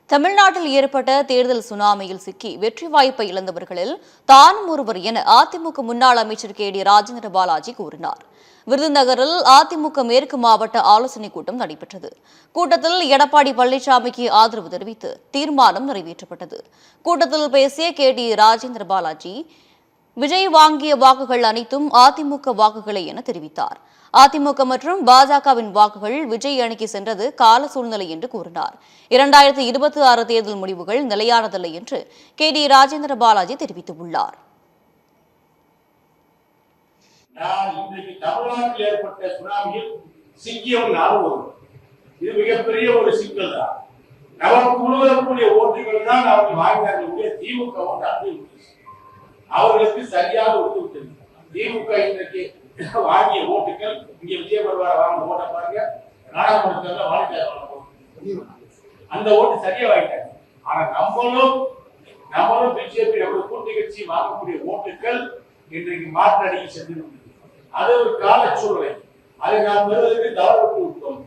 தமிழ்நாட்டில் ஏற்பட்ட தேர்தல் சுனாமியில் சிக்கி வெற்றி வாய்ப்பை இழந்தவர்களில் தானும் ஒருவர் என அதிமுக முன்னாள் அமைச்சர் கே.டி. ராஜேந்திர பாலாஜி கூறினார். விருதுநகரில் அதிமுக மேற்கு மாவட்ட ஆலோசனைக் கூட்டம் நடைபெற்றது. கூட்டத்தில் எடப்பாடி பழனிசாமிக்கு ஆதரவு தெரிவித்து தீர்மானம் நிறைவேற்றப்பட்டது. கூட்டத்தில் பேசிய கே.டி. ராஜேந்திர பாலாஜி, விஜய் வாங்கிய வாக்குகள் அனைத்தும் அதிமுக வாக்குகளே என தெரிவித்தார். அதிமுக மற்றும் பாஜகவின் வாக்குகள் விஜய் அணிக்கு சென்றது கால சூழ்நிலை என்று கூறினார். 2026 தேர்தல் முடிவுகள் நிலையானதில்லை என்று கே.டி. ராஜேந்திர பாலாஜி தெரிவித்துள்ளார். தமிழ்நாட்டில் ஏற்பட்ட சுனாமியில் சிக்கியம் இது மிகப்பெரிய ஒரு சிக்கல் தான். நமக்கு முழுவதற்குரிய ஓட்டுகள் தான் அவர்கள் வாங்கினார்கள். திமுக அவர்களுக்கு சரியாக ஒத்துவிட்டது. திமுக இன்றைக்கு வாங்கிய ஓட்டுகள் இங்க விஜய் வருவார் வாங்க ஓட்ட பாருங்க, நாடாளுமன்றத்துல வாங்கிட்டாங்க, அந்த ஓட்டு சரியா வாங்கிட்டாங்க. ஆனா நம்மளும் பிஜேபி கூட்டு கட்சி வாங்கக்கூடிய ஓட்டுகள் இன்றைக்கு மாற்றடிக்கு சென்று அது ஒரு கால சூழ்நிலை. அதை நாம் பெறுவதற்கு தவறு விட்டோம்.